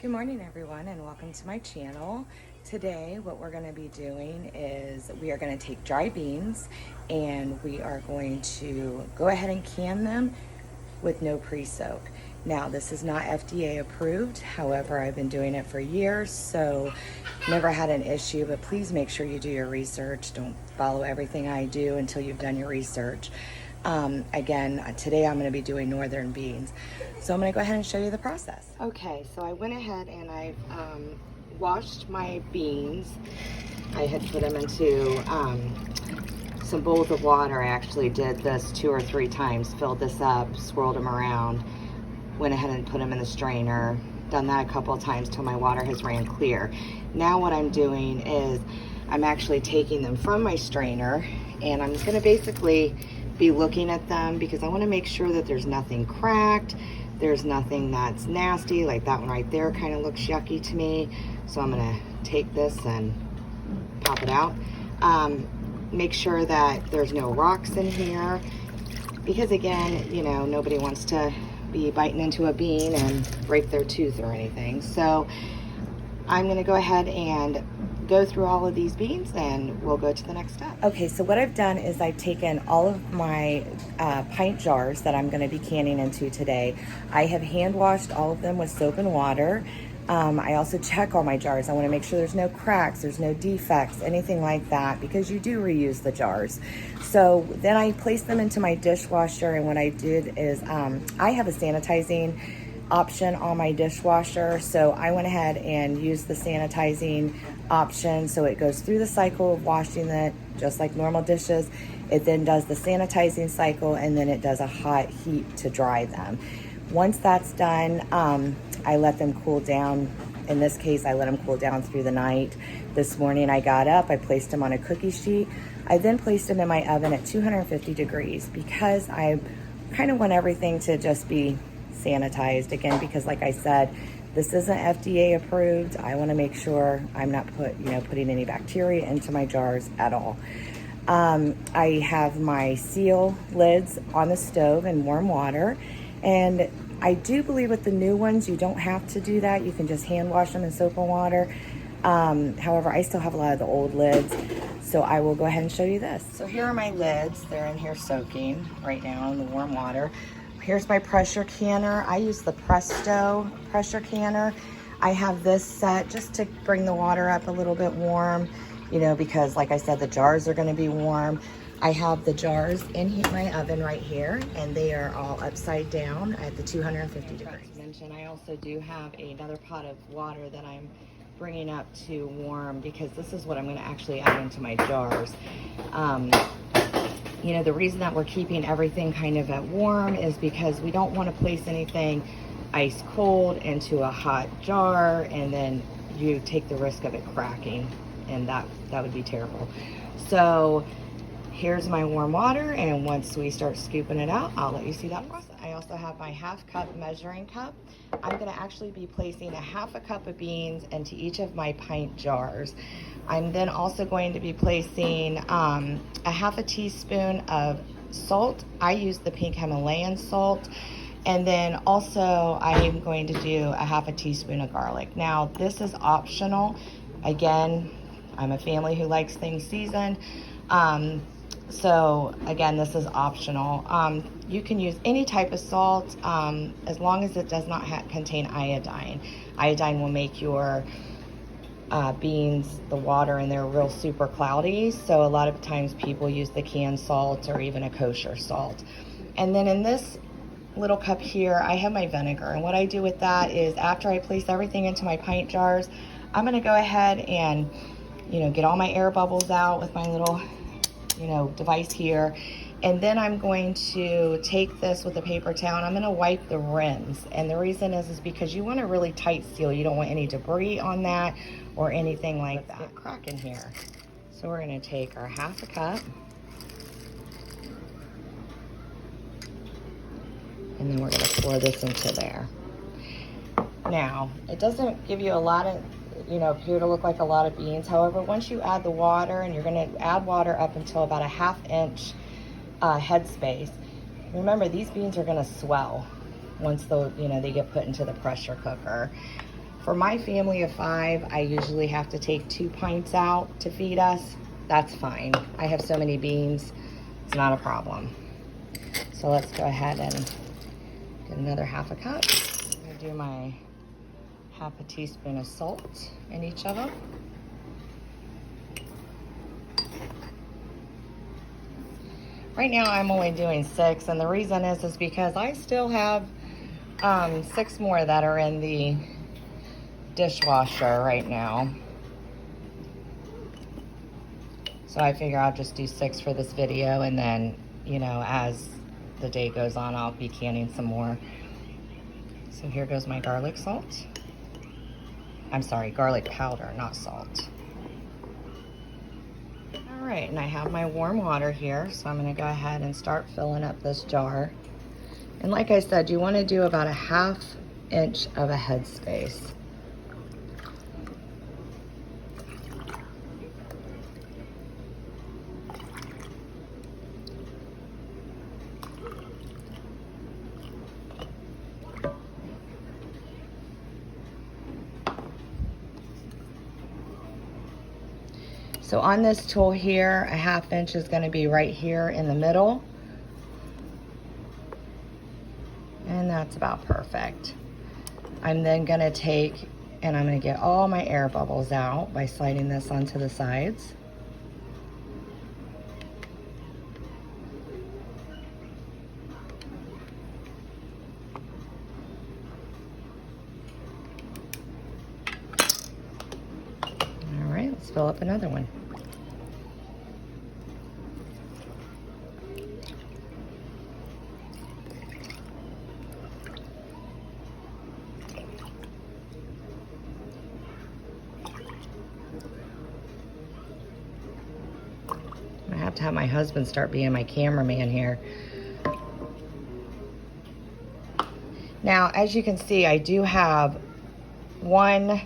Good morning everyone and welcome to my channel. Today what we're going to be doing is we are going to take dry beans and we are going to go ahead and can them with no pre-soak. Now this is not FDA approved, however I've been doing it for years, so never had an issue, but please make sure you do your research. Don't follow everything I do until you've done your research. Again, today I'm going to be doing northern beans. So I'm going to go ahead and show you the process. Okay, so I went ahead and I've washed my beans. I had put them into some bowls of water. I actually did this 2 or 3 times, filled this up, swirled them around, went ahead and put them in the strainer. Done that a couple of times till my water has ran clear. Now what I'm doing is I'm actually taking them from my strainer and I'm just going to basically be looking at them because I want to make sure that there's nothing cracked, there's nothing that's nasty. Like that one right there kind of looks yucky to me, so I'm going to take this and pop it out. Make sure that there's no rocks in here because again, you know, nobody wants to be biting into a bean and break their tooth or anything. So I'm going to go ahead and go through all of these beans and we'll go to the next step. Okay, so what I've done is I've taken all of my pint jars that I'm going to be canning into today. I have hand washed all of them with soap and water. I also check all my jars. I want to make sure there's no cracks, there's no defects, anything like that, because you do reuse the jars. So then I placed them into my dishwasher, and what I did is I have a sanitizing option on my dishwasher, so I went ahead and used the sanitizing option, so it goes through the cycle of washing it just like normal dishes. It then does the sanitizing cycle, and then it does a hot heat to dry them. Once that's done, I let them cool down. In this case, I let them cool down through the night. This morning I got up, I placed them on a cookie sheet. I then placed them in my oven at 250 degrees because I kind of want everything to just be sanitized again, because like I said, this isn't FDA approved. I want to make sure I'm not putting any bacteria into my jars at all. I have my seal lids on the stove in warm water, and I do believe with the new ones you don't have to do that. You can just hand wash them in soap and water. However, I still have a lot of the old lids, so I will go ahead and show you this. So here are my lids. They're in here soaking right now in the warm water. Here's my pressure canner. I use the Presto pressure canner. I have this set just to bring the water up a little bit warm, you know, because like I said, the jars are going to be warm. I have the jars in my oven right here, and they are all upside down at the 250 degrees. I also do have another pot of water that I'm bringing up to warm, because this is what I'm going to actually add into my jars. You know, the reason that we're keeping everything kind of at warm is because we don't want to place anything ice cold into a hot jar and then you take the risk of it cracking, and that would be terrible. So here's my warm water, and once we start scooping it out, I'll let you see that process. I also have my ½ cup measuring cup. I'm going to actually be placing a ½ cup of beans into each of my pint jars. I'm then also going to be placing a ½ teaspoon of salt. I use the pink Himalayan salt. And then also I am going to do a ½ teaspoon of garlic. Now this is optional. Again, I'm a family who likes things seasoned. So again, this is optional. You can use any type of salt as long as it does not contain iodine. Iodine will make your beans, the water in there, real super cloudy. So a lot of times people use the canned salt or even a kosher salt. And then in this little cup here, I have my vinegar. And what I do with that is after I place everything into my pint jars, I'm going to go ahead and, you know, get all my air bubbles out with my little, you know, device here. And then I'm going to take this with a paper towel and I'm going to wipe the rims. And the reason is because you want a really tight seal. You don't want any debris on that or anything like that. Get cracking here. So we're going to take our ½ cup. And then we're going to pour this into there. Now, it doesn't give you a lot of, you know, appear to look like a lot of beans. However, once you add the water, and you're going to add water up until about a ½ inch headspace. Remember, these beans are going to swell once they get put into the pressure cooker. For my family of 5, I usually have to take 2 pints out to feed us. That's fine. I have so many beans, it's not a problem. So let's go ahead and get another half a cup. I'm gonna do my half a teaspoon of salt in each of them. Right now I'm only doing 6, and the reason is because I still have 6 more that are in the dishwasher right now. So I figure I'll just do 6 for this video, and then, you know, as the day goes on, I'll be canning some more. So here goes my garlic salt. I'm sorry, garlic powder, not salt. All right, and I have my warm water here, so I'm gonna go ahead and start filling up this jar. And like I said, you wanna do about a 1/2 inch of a headspace. So on this tool here, a 1/2 inch is gonna be right here in the middle. And that's about perfect. I'm then gonna take, and I'm gonna get all my air bubbles out by sliding this onto the sides. All right, let's fill up another one. I have to have my husband start being my cameraman here. Now, as you can see, I do have 1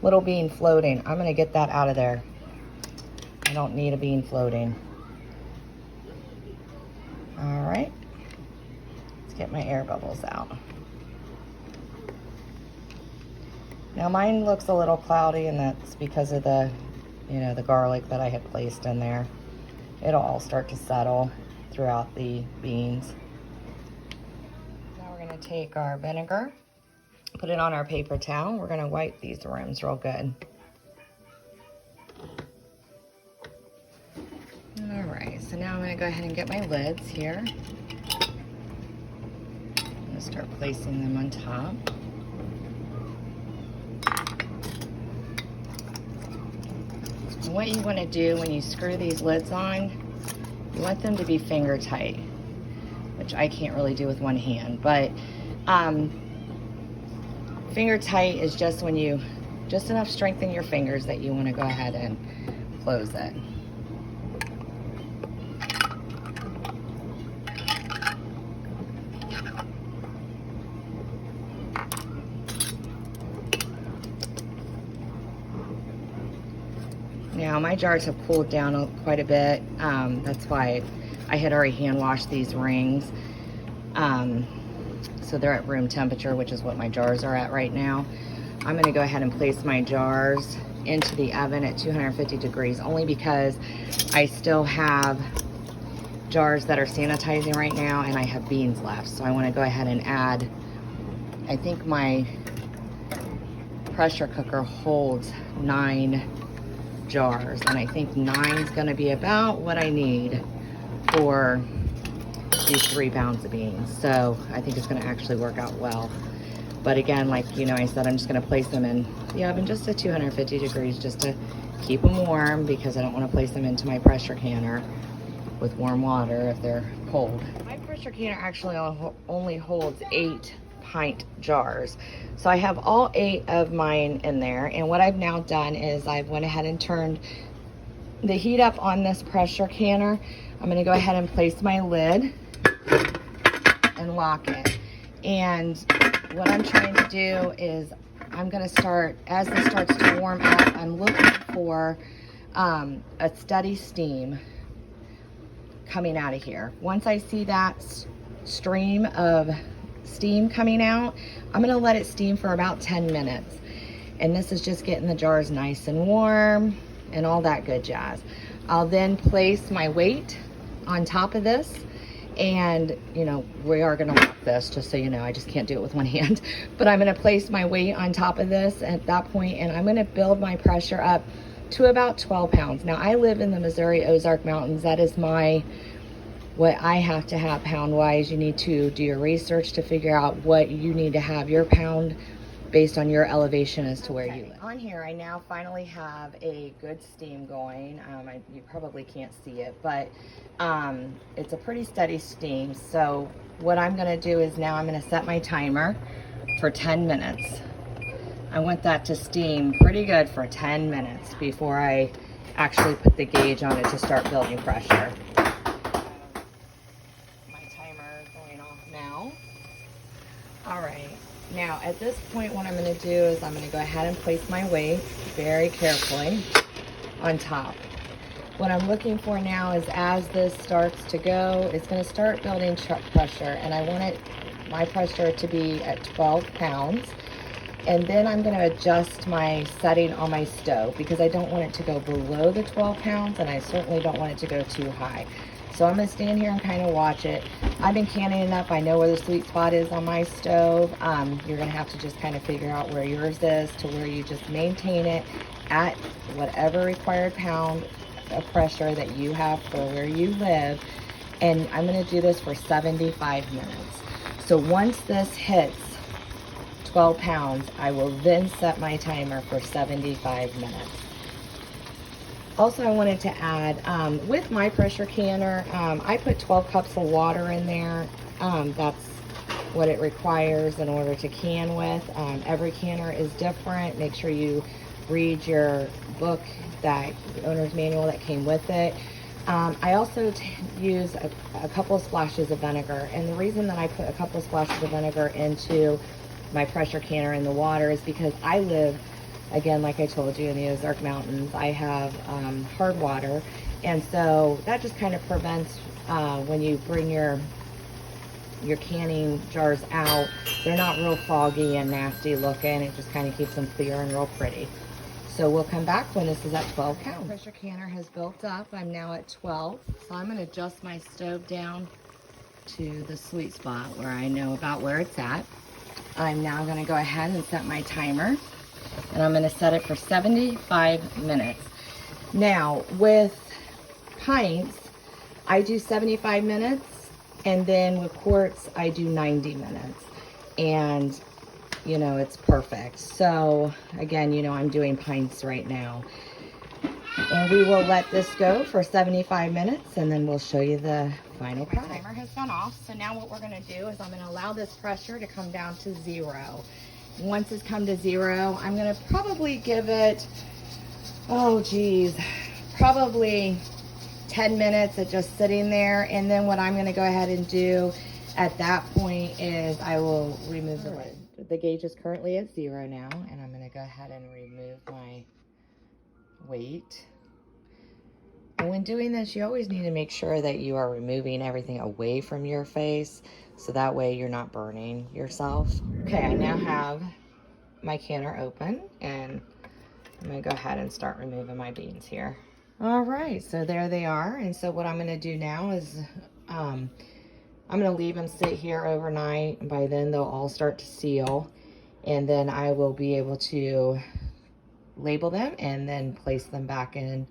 little bean floating. I'm gonna get that out of there. I don't need a bean floating. All right, let's get my air bubbles out. Now mine looks a little cloudy, and that's because of the, you know, the garlic that I had placed in there. It'll all start to settle throughout the beans. Now we're gonna take our vinegar, put it on our paper towel. We're gonna wipe these rims real good. All right, so now I'm gonna go ahead and get my lids here. I'm gonna start placing them on top. And what you wanna do when you screw these lids on, you want them to be finger tight, which I can't really do with one hand, but finger tight is just when you, just enough strength in your fingers that you wanna go ahead and close it. Now my jars have cooled down quite a bit. That's why I had already hand washed these rings. So they're at room temperature, which is what my jars are at right now. I'm gonna go ahead and place my jars into the oven at 250 degrees, only because I still have jars that are sanitizing right now and I have beans left. So I wanna go ahead and add, I think my pressure cooker holds 9 jars, and I think 9 is gonna be about what I need for these 3 pounds of beans. So I think it's gonna actually work out well. But again, like, you know, I said, I'm just gonna place them in the oven just at 250 degrees just to keep them warm, because I don't wanna place them into my pressure canner with warm water if they're cold. My pressure canner actually only holds 8 pint jars. So I have all 8 of mine in there, and what I've now done is I've went ahead and turned the heat up on this pressure canner. I'm gonna go ahead and place my lid and lock it. And what I'm trying to do is I'm gonna start, as this starts to warm up, I'm looking for a steady steam coming out of here. Once I see that stream of steam coming out, I'm gonna let it steam for about 10 minutes. And this is just getting the jars nice and warm and all that good jazz. I'll then place my weight on top of this. And, you know, we are going to walk this, just so you know. I just can't do it with one hand. But I'm going to place my weight on top of this at that point, and I'm going to build my pressure up to about 12 pounds. Now, I live in the Missouri Ozark Mountains. That is what I have to have pound-wise. You need to do your research to figure out what you need to have your pound based on your elevation as to where you live. On here, I now finally have a good steam going. You probably can't see it, but it's a pretty steady steam. So what I'm gonna do is now I'm gonna set my timer for 10 minutes. I want that to steam pretty good for 10 minutes before I actually put the gauge on it to start building pressure. My timer going off now. All right. Now, at this point, what I'm going to do is I'm going to go ahead and place my weight very carefully on top. What I'm looking for now is as this starts to go, it's going to start building pressure, and I want my pressure to be at 12 pounds. And then I'm going to adjust my setting on my stove because I don't want it to go below the 12 pounds, and I certainly don't want it to go too high. So I'm going to stand here and kind of watch it. I've been canning enough. I know where the sweet spot is on my stove. You're going to have to just kind of figure out where yours is to where you just maintain it at whatever required pound of pressure that you have for where you live. And I'm going to do this for 75 minutes. So once this hits 12 pounds, I will then set my timer for 75 minutes. Also, I wanted to add, with my pressure canner, I put 12 cups of water in there. That's what it requires in order to can with. Every canner is different. Make sure you read your book, the owner's manual that came with it. I also use a couple of splashes of vinegar. And the reason that I put a couple of splashes of vinegar into my pressure canner in the water is because I live, again, like I told you, in the Ozark Mountains. I have hard water, and so that just kind of prevents when you bring your canning jars out, they're not real foggy and nasty looking. It just kind of keeps them clear and real pretty. So we'll come back when this is at 12 pounds. Pressure canner has built up. I'm now at 12, so I'm going to adjust my stove down to the sweet spot where I know about where it's at. I'm now going to go ahead and set my timer. And I'm going to set it for 75 minutes. Now, with pints, I do 75 minutes, and then with quarts, I do 90 minutes. And, you know, it's perfect. So, again, you know, I'm doing pints right now. And we will let this go for 75 minutes, and then we'll show you the final product. The timer has gone off, so now what we're going to do is I'm going to allow this pressure to come down to 0. Once it's come to 0, I'm going to probably give it, probably 10 minutes of just sitting there. And then what I'm going to go ahead and do at that point is I will remove the lid. The gauge is currently at 0 now, and I'm going to go ahead and remove my weight. And when doing this, you always need to make sure that you are removing everything away from your face, so that way you're not burning yourself. Okay, I now have my canner open, and I'm gonna go ahead and start removing my beans here. All right, so there they are. And so what I'm gonna do now is I'm gonna leave them sit here overnight, and by then they'll all start to seal, and then I will be able to label them and then place them back in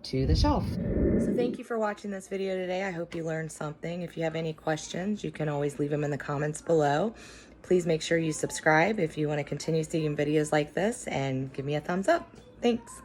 to the shelf. So thank you for watching this video today. I hope you learned something. If you have any questions, you can always leave them in the comments below. Please make sure you subscribe if you want to continue seeing videos like this, and give me a thumbs up. Thanks.